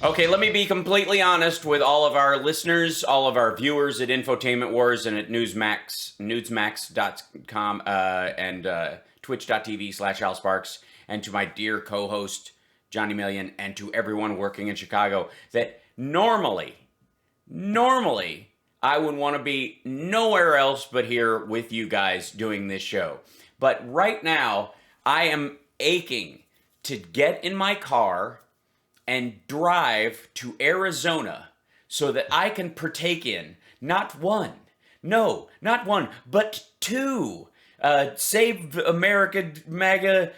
Okay, let me be completely honest with all of our listeners, all of our viewers at Infotainment Wars and at newsmax.com and twitch.tv/Al Sparks, and to my dear co-host Johnny Million, and to everyone working in Chicago, that normally I would want to be nowhere else but here with you guys doing this show. But right now, I am aching to get in my car and drive to Arizona so that I can partake in not one, but two. Save America, MAGA,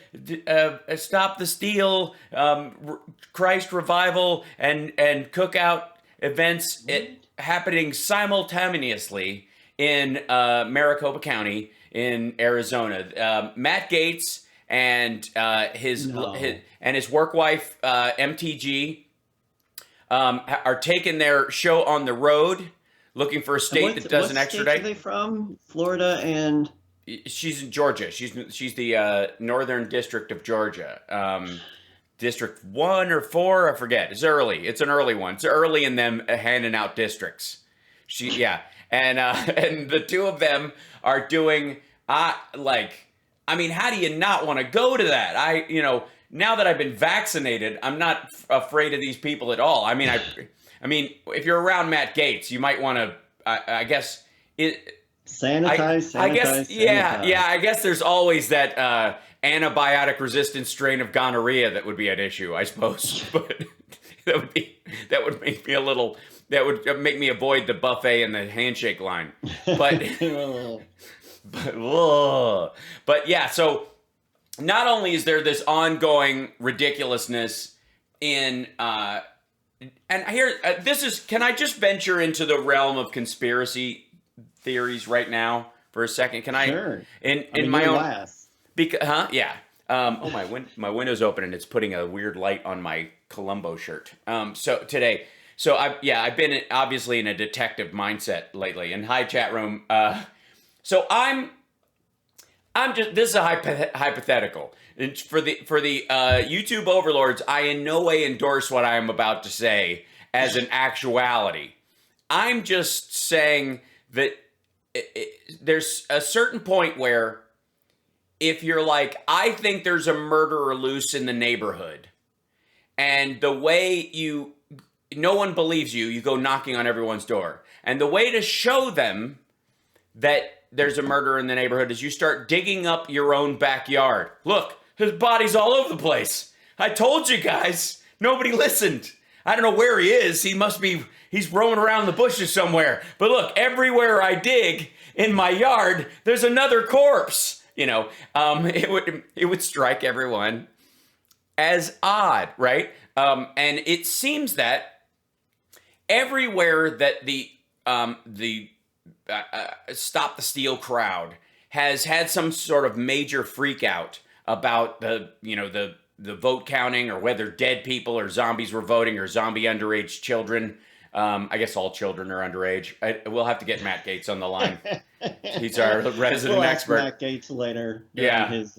Stop the Steal, Christ Revival, and cookout events happening simultaneously in Maricopa County in Arizona. Matt Gaetz and his work wife MTG are taking their show on the road, looking for a state that doesn't extradite. What state are they from? Florida and she's in Georgia. She's the Northern District of Georgia. District 1 or 4, I forget. It's early. It's an early one. It's early in them handing out districts. And the two of them are doing I mean, how do you not want to go to that? Now that I've been vaccinated, I'm not afraid of these people at all. I mean, if you're around Matt Gaetz, you might want to. I guess sanitize. I guess, yeah. I guess there's always that antibiotic-resistant strain of gonorrhea that would be at issue, I suppose. But that would make me a little. That would make me avoid the buffet and the handshake line. But. But yeah, so not only is there this ongoing ridiculousness in and here can I just venture into the realm of conspiracy theories right now for a second? Can I? Sure. In my own yeah. My window's open and it's putting a weird light on my Columbo shirt. So I've been obviously in a detective mindset lately. And hi, chat room. So I'm just, this is a hypothetical. For the YouTube overlords, I in no way endorse what I am about to say as an actuality. I'm just saying that there's a certain point where if you're like, I think there's a murderer loose in the neighborhood, and the way no one believes you, you go knocking on everyone's door. And the way to show them that there's a murderer in the neighborhood is you start digging up your own backyard. Look, his body's all over the place. I told you guys. Nobody listened. I don't know where he is. He's roaming around the bushes somewhere. But look, everywhere I dig in my yard, there's another corpse. It would strike everyone as odd, right? And it seems that everywhere that the Stop the Steal crowd has had some sort of major freak out about the vote counting, or whether dead people or zombies were voting, or zombie underage children. I guess all children are underage. We'll have to get Matt Gaetz on the line. He's our resident expert. Matt Gaetz later during his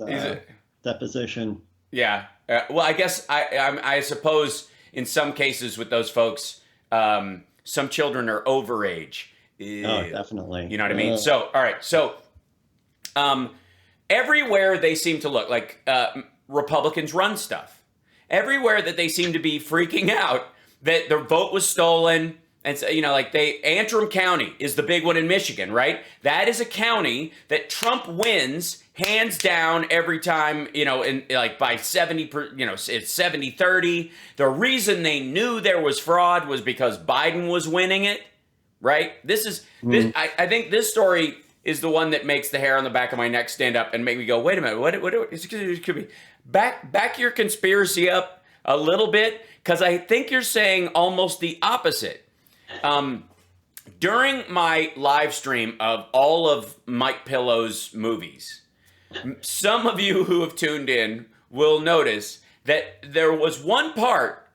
deposition. Yeah. Well, I guess I suppose in some cases with those folks, some children are overage. Oh, definitely. You know what I mean? So, all right. So, everywhere they seem to look like Republicans run stuff. Everywhere that they seem to be freaking out that their vote was stolen. And so, Antrim County is the big one in Michigan, right? That is a county that Trump wins hands down every time, by 70, it's 70-30. The reason they knew there was fraud was because Biden was winning it. Right? I think this story is the one that makes the hair on the back of my neck stand up and make me go, wait a minute, what it could be. Back your conspiracy up a little bit, because I think you're saying almost the opposite. During my live stream of all of Mike Pillow's movies, some of you who have tuned in will notice that there was one part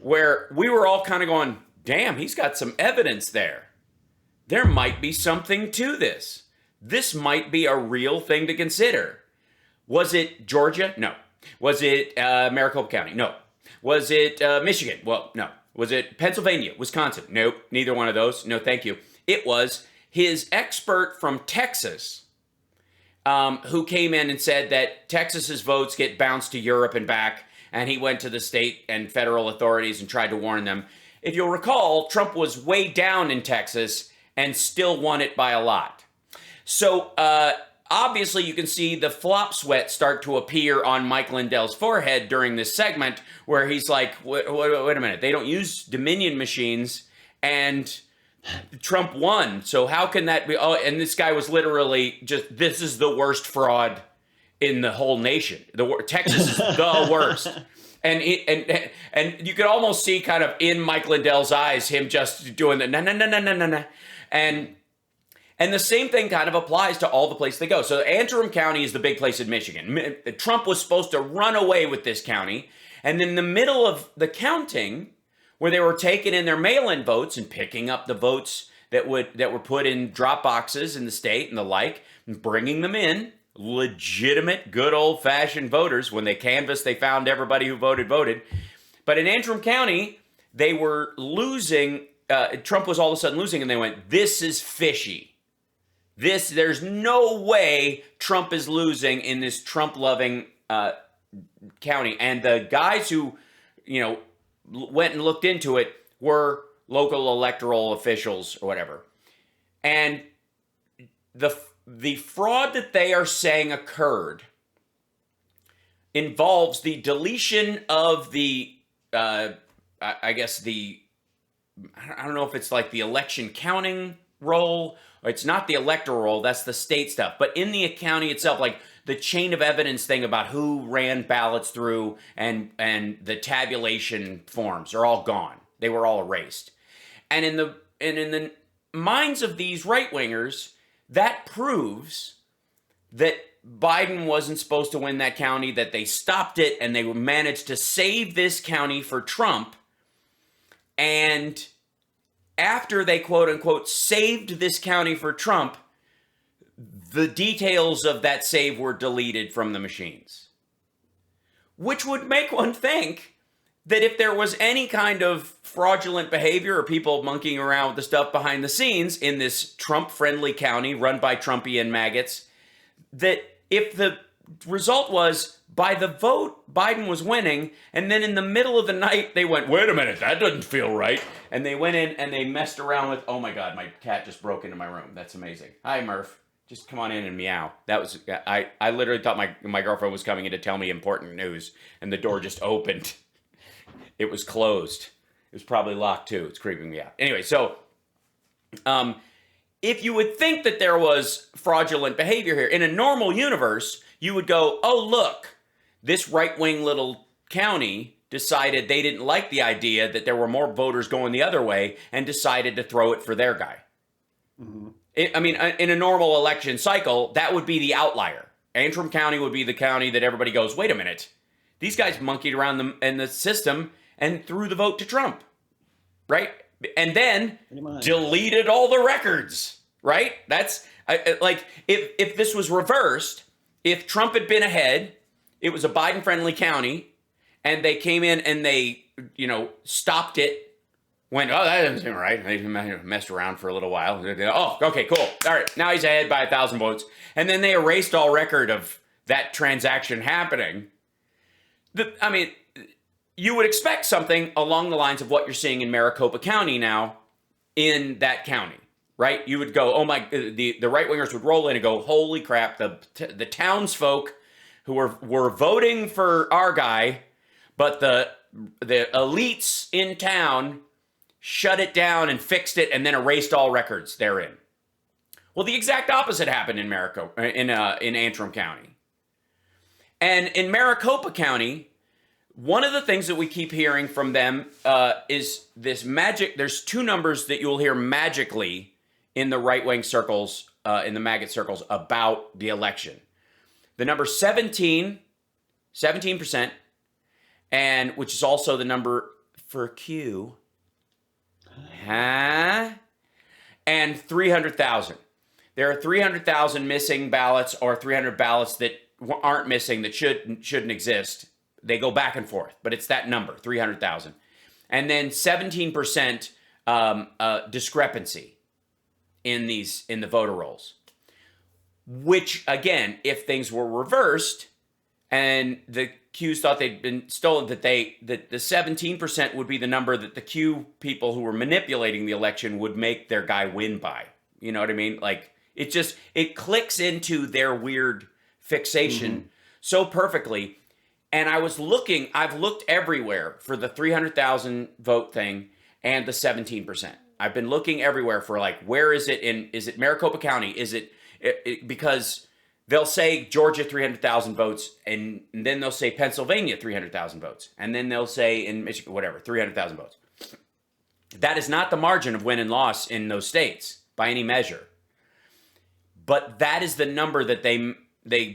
where we were all kind of going, damn, he's got some evidence there. There might be something to this. This might be a real thing to consider. Was it Georgia? No. Was it Maricopa County? No. Was it Michigan? Well, no. Was it Pennsylvania, Wisconsin? Nope, neither one of those. No, thank you. It was his expert from Texas, who came in and said that Texas's votes get bounced to Europe and back, and he went to the state and federal authorities and tried to warn them. If you'll recall, Trump was way down in Texas and still won it by a lot. So obviously you can see the flop sweat start to appear on Mike Lindell's forehead during this segment where he's like, wait a minute, they don't use Dominion machines and Trump won. So how can that be? Oh, and this guy was literally just, this is the worst fraud in the whole nation. Texas is the worst. And you could almost see kind of in Mike Lindell's eyes, him just doing the no. And the same thing kind of applies to all the places they go. So Antrim County is the big place in Michigan. Trump was supposed to run away with this county. And in the middle of the counting, where they were taking in their mail-in votes and picking up the votes that were put in drop boxes in the state and the like, and bringing them in, legitimate, good old-fashioned voters. When they canvassed, they found everybody who voted. But in Antrim County, they were losing. Trump was all of a sudden losing, and they went, this is fishy. There's no way Trump is losing in this Trump-loving county. And the guys who, went and looked into it were local electoral officials or whatever. And the fraud that they are saying occurred involves the deletion of the, I don't know if it's like the election counting roll. It's not the electoral roll, that's the state stuff. But in the county itself, like the chain of evidence thing about who ran ballots through and the tabulation forms are all gone. They were all erased. And in the minds of these right-wingers, that proves that Biden wasn't supposed to win that county, that they stopped it, and they managed to save this county for Trump. And after they quote-unquote saved this county for Trump, the details of that save were deleted from the machines. Which would make one think that if there was any kind of fraudulent behavior or people monkeying around with the stuff behind the scenes in this Trump-friendly county run by Trumpian maggots, that if the result was by the vote, Biden was winning, and then in the middle of the night, they went, wait a minute, that doesn't feel right. And they went in and they messed around with, oh my God, my cat just broke into my room. That's amazing. Hi, Murph. Just come on in and meow. That was, I literally thought my girlfriend was coming in to tell me important news, and the door just opened. It was closed. It was probably locked too. It's creeping me out. Anyway, so if you would think that there was fraudulent behavior here, in a normal universe, you would go, oh, look, this right-wing little county decided they didn't like the idea that there were more voters going the other way and decided to throw it for their guy. Mm-hmm. In a normal election cycle, that would be the outlier. Antrim County would be the county that everybody goes, wait a minute, these guys monkeyed around in the system and threw the vote to Trump, right? And then deleted all the records, right? That's like if this was reversed, if Trump had been ahead, it was a Biden-friendly county, and they came in and they, stopped it. Went, oh, that doesn't seem right. They messed around for a little while. Oh, okay, cool. All right, now he's ahead by 1,000 votes. And then they erased all record of that transaction happening. You would expect something along the lines of what you're seeing in Maricopa County now in that county, right? You would go, oh my, the right-wingers would roll in and go, holy crap, the townsfolk who were voting for our guy, but the elites in town shut it down and fixed it and then erased all records therein. Well, the exact opposite happened in in Antrim County. And in Maricopa County, one of the things that we keep hearing from them is this magic. There's two numbers that you'll hear magically in the right-wing circles, in the maggot circles, about the election. The number 17%, and which is also the number for Q, and 300,000. There are 300,000 missing ballots, or 300 ballots that aren't missing that shouldn't exist. They go back and forth, but it's that number, 300,000. and then 17% discrepancy in the voter rolls. Which, again, if things were reversed and the Qs thought they'd been stolen, that the 17% would be the number that the Q people who were manipulating the election would make their guy win by. You know what I mean? Like, it clicks into their weird fixation so perfectly. And I've looked everywhere for the 300,000 vote thing and the 17%. I've been looking everywhere for, like, where is it is it Maricopa County? Is it because they'll say Georgia 300,000 votes, and then they'll say Pennsylvania 300,000 votes, and then they'll say in Michigan, whatever, 300,000 votes. That is not the margin of win and loss in those states by any measure. But that is the number that they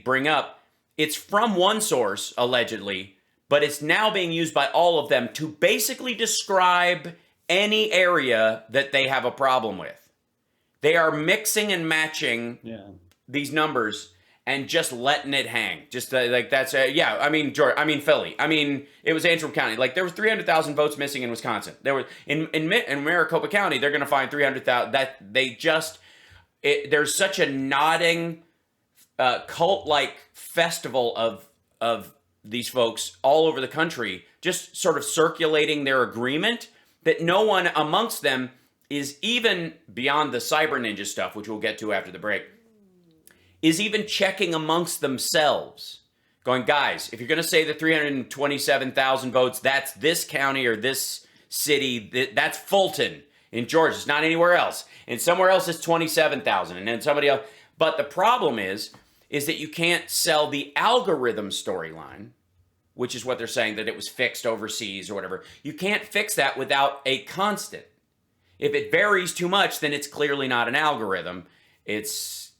bring up. It's from one source, allegedly, but it's now being used by all of them to basically describe any area that they have a problem with. They are mixing and matching these numbers and just letting it hang. Just like that's I mean, Georgia, I mean Philly, I mean it was Antrim County. Like there was 300,000 votes missing in Wisconsin. There were in Maricopa County. They're going to find 300,000. That they just there's such a nodding cult-like festival of these folks all over the country, just sort of circulating their agreement that no one amongst them is even beyond the cyber ninja stuff, which we'll get to after the break, is even checking amongst themselves, going, guys, if you're going to say the 327,000 votes, that's this county or this city, that's Fulton in Georgia. It's not anywhere else. And somewhere else it's 27,000, and then somebody else. But the problem is that you can't sell the algorithm storyline, which is what they're saying, that it was fixed overseas or whatever. You can't fix that without a constant. If it varies too much, then it's clearly not an algorithm. It's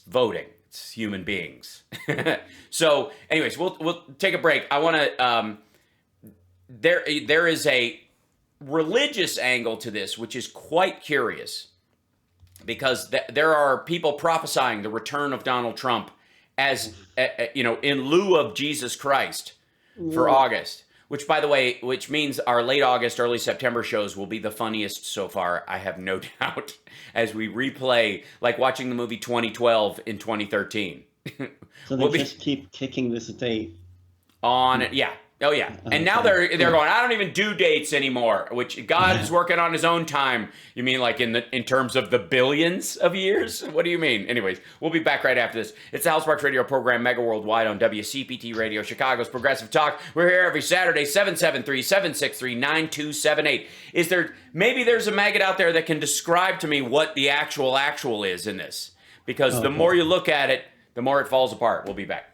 voting. It's human beings. So, anyways, we'll take a break. I want to. There is a religious angle to this, which is quite curious, because there are people prophesying the return of Donald Trump as in lieu of Jesus Christ for August. Which, by the way, means our late August, early September shows will be the funniest so far, I have no doubt, as we replay, like watching the movie 2012 in 2013. So they just keep kicking this date on it, yeah. Oh, yeah. And now they're going, I don't even do dates anymore, which God is working on his own time. You mean like in terms of the billions of years? What do you mean? Anyways, we'll be back right after this. It's the House Sparks Radio program, mega worldwide on WCPT Radio, Chicago's Progressive Talk. We're here every Saturday, 773-763-9278. Maybe there's a maggot out there that can describe to me what the actual is in this? Because the more you look at it, the more it falls apart. We'll be back.